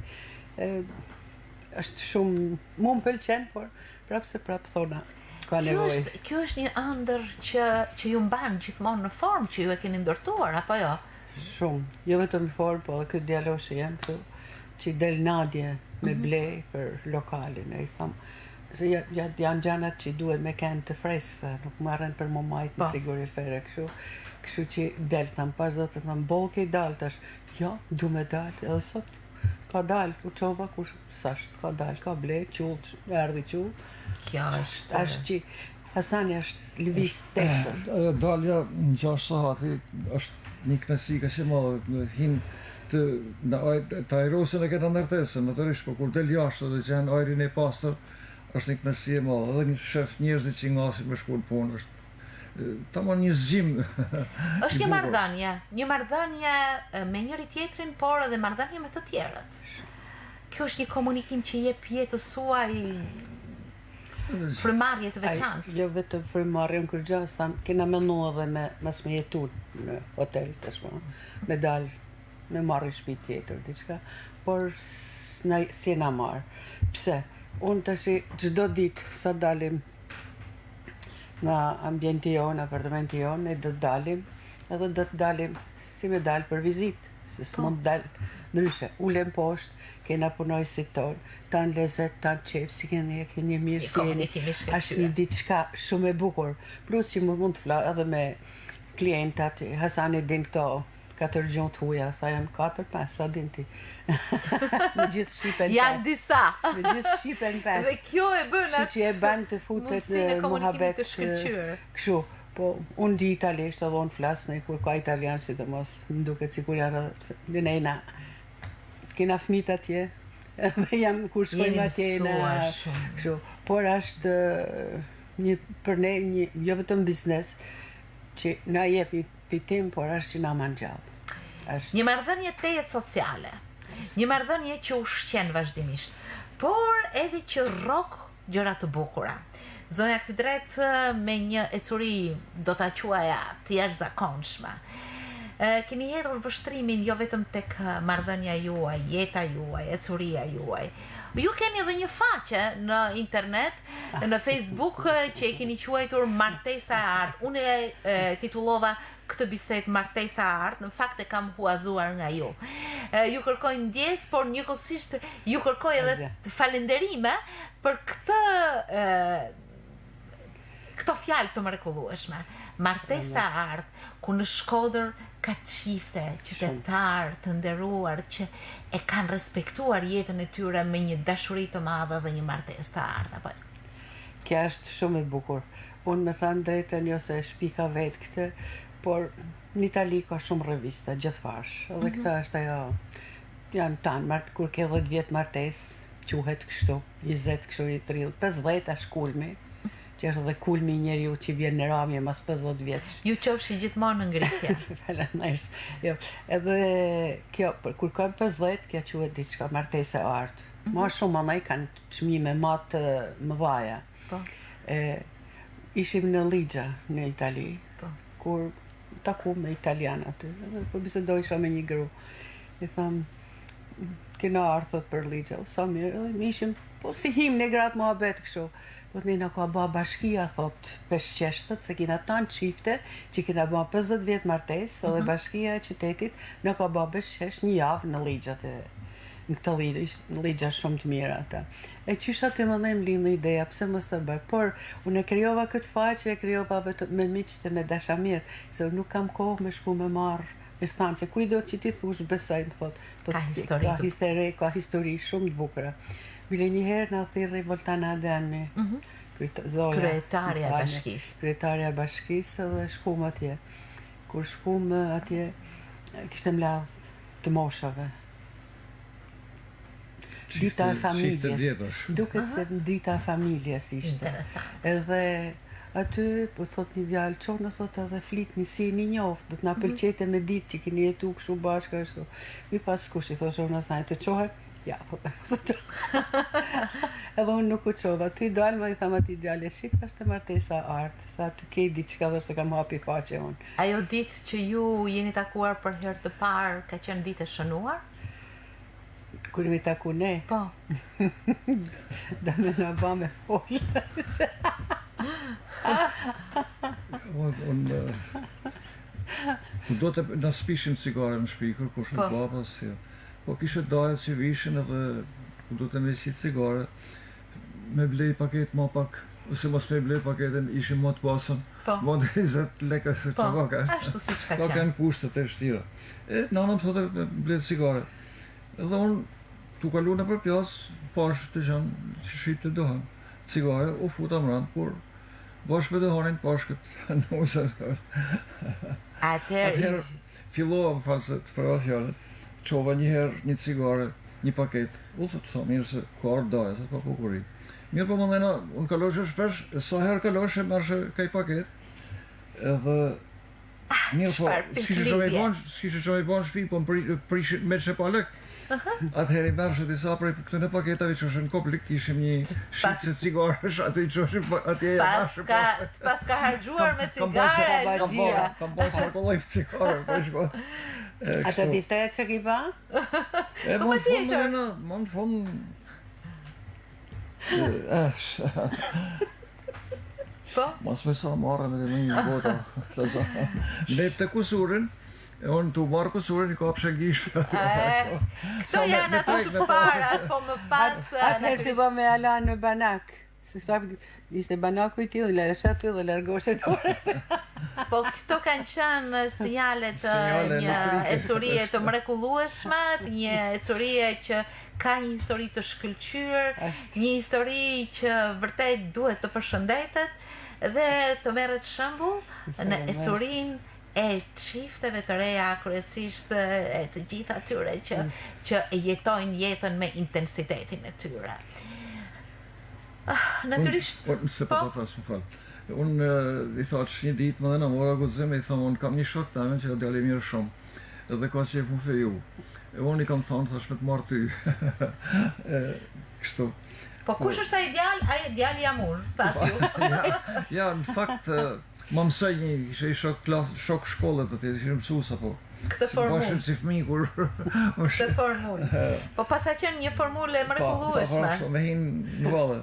Është shumë, mu më pëlqen, por prapë se prapë thona. Kjo është një ëndër që ju mban gjithmonë në formë, që ju e keni ndërtuar, apo jo? Shumë, jo vetëm në formë, po edhe këtë dialog që jam këtu, që i del Nadje me blej për lokalin, e i thamë, se janë gjanat që duhet me kënë të freskëta, nuk marren për mu majtë në frigorifere, kështu që del, thamë, pas do të thamë, bolke i dalë tash, jo, du me dalë, edhe sot, ka dalë, u qova kush sashtë, ka dalë, ka blej, qullë, erdi qullë. Kjo është që Hasani është lëviz tepër. Dalja në 6 sahati është një knesi ka që madhe, hinë të ajrosën e këta ndërtesën, natërisht, po kur del jashtë dhe që janë ajrin e pastër, është një knesi e madhe, edhe një shef njerëzit që ngasin me shku në punë, është tamam një zgjim. Është një marrëdhënie me njëri tjetrin, por edhe marrëdhënie me të tjerët. Kjo është një komunikim që jep jetës suaj frymëmarrje të veçantë. Jo vetëm frymëmarrje, unë kërgja, kena menu edhe mas me jetu në hotel, me dalë, me marrë shtëpi tjetër, diçka, por si e na marrë. Pse? Unë tash çdo ditë sa dalim në ambienti jonë, apartamenti jonë, ne do të dalim, edhe do të dalim si me dalë për vizitë, se s'mund të dalë ndryshe. Ulem poshtë, kena punoj si tonë, tanë lezet, tanë qepë, si keni një mirë si jeni, është një diçka shumë e bukur. Plus që mund të fla edhe me klientat, Hasani din këto 4 gjuhë të huja, sa janë 4-5, sa din ti. Me gjithë Shqipen 5. Janë disa. Me gjithë Shqipen 5. Dhe kjo e bën atë që e bën të futet në muhabet kështu. Po, unë di italisht, edhe unë flasë, në kur ka italianë, si të mos, më duket si kur janë në nejna. Kena fmit atje, dhe jam kur shkojmë atje në kështu. Por është për ne, jo vetëm biznes, që na jepi fitim, por është që na man gjallë. Një marrëdhënie tejet sociale, një marrëdhënie që ushqen vazhdimisht, por edhe që rrok gjëra të bukura. Zonja Kydret me një ecuri do ta quaja të jashtëzakonshme. Keni hedhur vështrimin jo vetëm tek marrëdhënia juaj, jeta juaj, ecuria juaj. Ju keni edhe një faqe në internet, në Facebook, që e keni quajtur Martesa e Artë. Unë e titullova këtë bisedë Martesa e Artë, në fakt e kam huazuar nga ju. Ju kërkoj ndjes, por njëkohësisht ju kërkoj edhe falënderime për këto fjalë të mrekullueshme. Martesa art, ku në Shkodër ka çifte qytetar të nderuar që e kanë respektuar jetën e tyre me një dashuri të madhe dhe një martesë të art apo. Kja është shumë e bukur. Unë me thanë drejtën jo se shpika vetë këtë, por në Itali ka shumë revista, gjithfash. Edhe këta është ajo, janë tanë, kur ke 10 vjetë martesë, quhet kështu, 20 kështu i trill, 50 është kulmi, që është edhe kulmi i njeriu që vjen në ramje mas 50 vjeç. Ju qofshi gjithmonë në ngritje. Faleminderit. Jo, edhe kjo, kur ka 50, kjo quhet diçka martese art. Ma shumë mamaj kanë çmime më të mëdha. Po. Ishim në Ligja në Itali, Po. kur taku me italian aty, po bisedojsha me një gru. I tham, kena ardhët për Ligja, sa mirë, edhe ishim, po si him në gratë muhabet kështu. Po të një ka ba bashkia, thot, peshqeshtët, se kina tanë qifte, që kina ba 50 vjetë martes, edhe bashkia e qytetit, në ka ba peshqesht një javë në ligjat e, në këtë ligja shumë të mira ata. E qysha të më dhejmë linë ideja, pse mos të bëj, por unë e kryova këtë faqe, e kryova me miqët e me dashamirë, se nuk kam kohë me shku me marrë, me thanë, se kujdo që ti thush, besoj, më thot, ka histori shumë të bukura. Bile njëherë në thirri Voltana Ademi, Kryetarja e bashkisë. Kryetarja e bashkisë dhe shkum atje. Kur shkum atje, kishte mladh të moshave. Dita e familjes. Duket se dita e familjes ishte. Interesant. Edhe aty, po thot një djalë, qonë thot edhe flit një si një njoftë, do të na pëlqete me ditë që keni jetu kështu bashkë ashtu. Mi pas kush i thoshe unë asaj, të qohe? Ja, thot e mos të edhe unë nuk u qova. Ty dalë më i tham ati djale, shik, ta është martesa artë, sa të kej diçka dhe se kam hapi faqe unë. Ajo ditë që ju jeni takuar për herë të parë, ka qenë ditë e shënuar? Kur mi taku ne? Po. Da me në ba me folë. Do të na spishim cigare në shpikër, kur shumë baba, si. Po kishe dajet që vishin edhe do të me si cigare, me blej paket ma pak, ose mos me blej paketën ishim ma të pasëm, ma të 20 leka se që ka kanë. Ashtu si që ka qenë. Ka kanë kushtet e shtira. Nana më thote blej cigare. Edhe unë, tu kalu në për pjasë, pashë të gjanë që shqitë të dohen. Cigare, u futa më randë, kur bashkë me dohanin pashkët në usër. Atëherë, fillova më falë se të përra fjallët. Qova njëherë një cigare, një paket, u thëtë sa mirë se ka ardë daje, se ka kukuri. Mirë po më dhena, unë kaloshe shpesh, e sa herë kaloshe, mërshë kaj paket, edhe mirë po, s'kishe që me i banë shpi, po më prishit me që pa lëk, atëherë i mërshë disa prej këtë në paketave që është në koplik, ishim një shqitë se cigaresh, atë i qoshim, atje e mërshë pa. Pas ka hargjuar me cigare, kam ba sarkolloj cigare, po shko. Ata difteja që ki ba? Më në fund Mas me sa marrë me dhe një bota. Ne të kusurin, unë të marrë kusurin i kapë shëngishtë. Këto janë ato të para, po më pas... Atëherë të ba me alan në banak. Se sa ishte banaku i ti dhe lërësha ty dhe lërgoshe të orës. Po këto kanë qenë sinjalet një ecurie të mrekullueshme, një ecurie që ka një histori të shkëlqyer, një histori që vërtet duhet të përshëndetet dhe të merret shembull në ecurinë e çifteve të reja, kryesisht e të gjitha atyre që e jetojnë jetën me intensitetin e tyre. Natyrisht, se po të prasë më falë. Unë i thaqë një ditë më dhe në mora gudzim e i thamë, unë kam një shok të amen që ka djali mirë shumë, edhe ka që e mu feju. Unë i kam thonë, thash me të marë ty. Kështu. Po kush është ai djalë? Ai djali jamur, thatë ju. Ja, në fakt, ma mësoj një, ishe i shok shkollet të të ishë mësus, apo. Këtë formullë. Si bashkëm si fëmi, kur... Këtë formullë. Po pas ka qenë një formullë e mrekullueshme. Po, me hinë në vallë.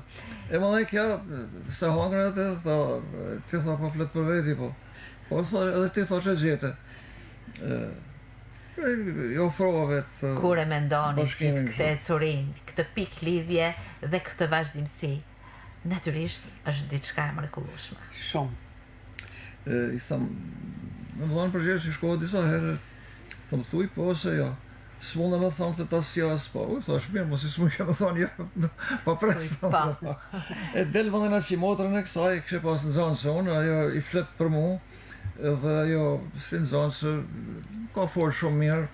E më dhe kja, se hangre atë, ti tha po fletë për veti, po. Po edhe ti tha që gjete. Jo ofrova vetë... Kur e mendoni këtë ecurin, këtë pik lidhje dhe këtë vazhdimësi, natyrisht është diçka e mrekullueshme. Shumë. I tham, me më dhanë përgjegjës i shkohet disa herë, thëmë thuj, po ose ja. S'muna me thonë të tas jas, po, u thash mirë, mos i s'muna me thonë ja, pa presë. E del më dhe nga që motrën e kësaj, kështë pas në zanë se unë, ajo i fletë për mu, edhe ajo si në zanë se ka folë shumë mirë,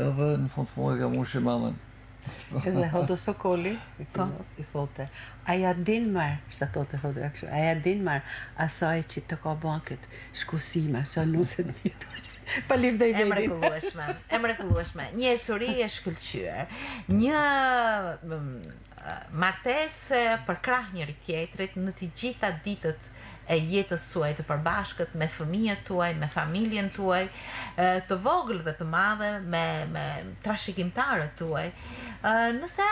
edhe në fundit ka mu shimallën. Edhe Hodo Sokoli, i thote, aja din marë, sa thote Hodo Akshë, aja din marë asaj që të ka bankët shkusime, që nuset njëtë. Palim dhe i E mrekullueshme. Një ecuri e shkëlqyer. Një martesë për krah njëri tjetrit në të gjitha ditët e jetës suaj të përbashkët me fëmijët tuaj, me familjen tuaj, të vogël dhe të madhe, me trashëgimtarët tuaj. Nëse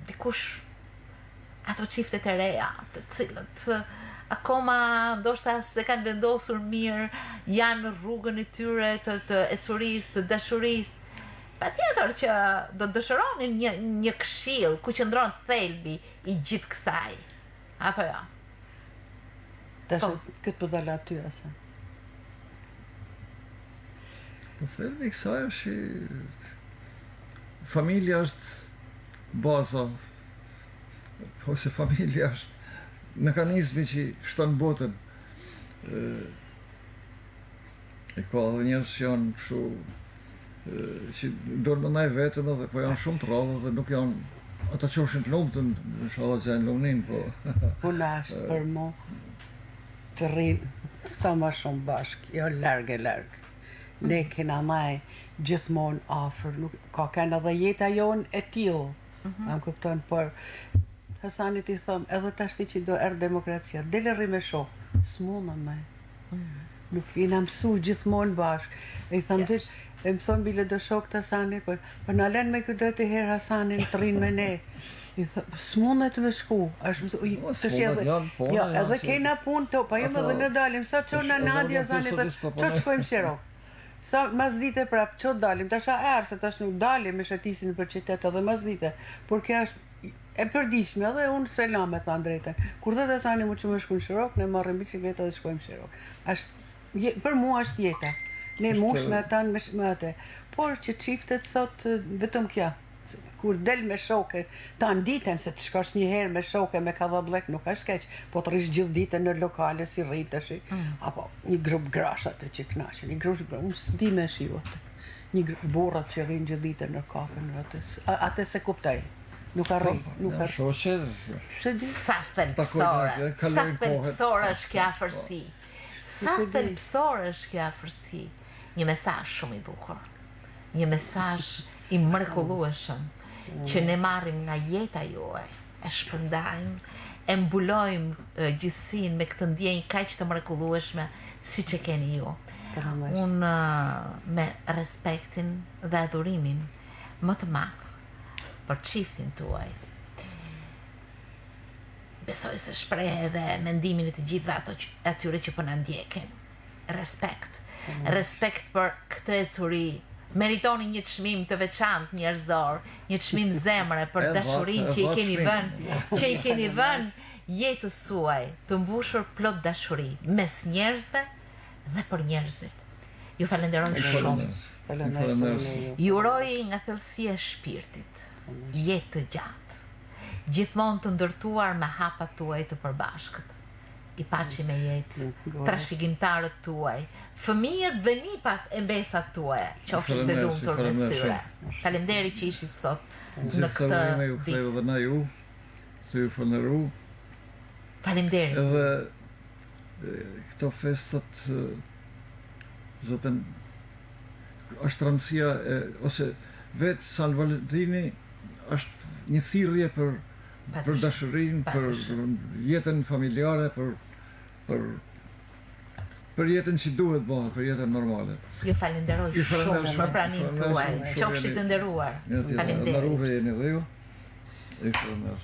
dikush ato çiftet e reja, të cilët akoma ndoshta se kanë vendosur mirë, janë në rrugën e tyre të ecurisë, të dashurisë. Patjetër që do të dëshironin një këshill ku qëndron thelbi i gjithë kësaj. Apo jo? Këtë për dalë aty asa. Po thelbi i kësaj është familja është baza, ose familja është mekanizmi që shton botën. E ka dhe njerëz që janë kështu që dorë më ndaj vetën edhe po janë shumë të rrallë dhe nuk janë ata që oshin të lumtën, inshallah që janë lumnin, po. Puna është për mu të rrinë sa më shumë bashkë, jo largë. Ne kena maj gjithmonë afër, nuk ka kanë edhe jeta jonë e tillë. Më kupton, por Hasanit i thom, edhe tashti që do erë demokracia, dele rri me shokë, s'muna me. Nuk jena mësu gjithmonë bashkë. E i thom, e mëson bile do shokë të Hasanit, për në alen me këtë të herë Hasanin të rinë me ne. I thom, s'muna të me shku. Edhe kena punë të, pa jem edhe në dalim, sa që në Nadia Hasanit, që qkojmë Shirok. Sa mas dite prap, që dalim, tash a erë, se tash nuk dalim me shëtisin për qytet edhe mas dite, por kja është e përdishme edhe unë selam e thanë drejten. Kur dhe Hasani mu që më shku në Shirok, ne marrim bicikleta dhe shkojmë Shirok. Për mua është jeta. Ne mush me tanë me atë. Por që qiftet sot vetëm kja. Kur del me shoke, tanë ditën se të shkosh një herë me shoke me kadhablek nuk është keq, po të rish gjithë ditën në lokale si rriteshi, apo një grup grashat që knaqen, një grup unë s'di me shivat. Një grup burrat që rrinë gjithë ditën në kafe në atë se kuptaj. Nuk arri, nuk arri. Shoqe. Sa thelpsore është kja afërsi. Sa thelpsore është kja afërsi. Një mesazh shumë i bukur. Një mesazh i mrekullueshëm që ne marrim nga jeta juaj, e shpërndajmë, e mbulojmë gjithësinë me këtë ndjenjë kaq të mrekullueshme siç e keni ju. Unë me respektin dhe adhurimin më të madh për çiftin tuaj. Besoj se shpreh edhe mendimin e të gjithëve atyre që po na ndjekin. Respekt. Respekt për këtë ecuri. Meritoni një çmim të veçantë njerëzor, një çmim zemre për dashurinë që i keni vënë jetës suaj, të mbushur plot dashuri mes njerëzve dhe për njerëzit. Ju falenderoj shumë. Ju uroj nga thellësia e shpirtit, jetë të gjatë, gjithmonë të ndërtuar me hapat tuaj të përbashkët. I paçi me jetë, trashëgimtarët tuaj, fëmijët dhe nipat e mbesat tuaja, qofshin të lumtur mes tyre. Faleminderit që ishit sot në këtë ditë. Dhe na ju, të ju falenderoj. Faleminderit. Edhe këto festat, zotën, është rëndësia, ose vetë San Valentini është një thirrje për dashurinë, për jetën familjare, për jetën që duhet bëhet, për jetën normale. Ju falenderoj shumë për pranimin tuaj. Qofshit të nderuar. Faleminderit. Nderuar jeni dhe ju. Ju falenderoj.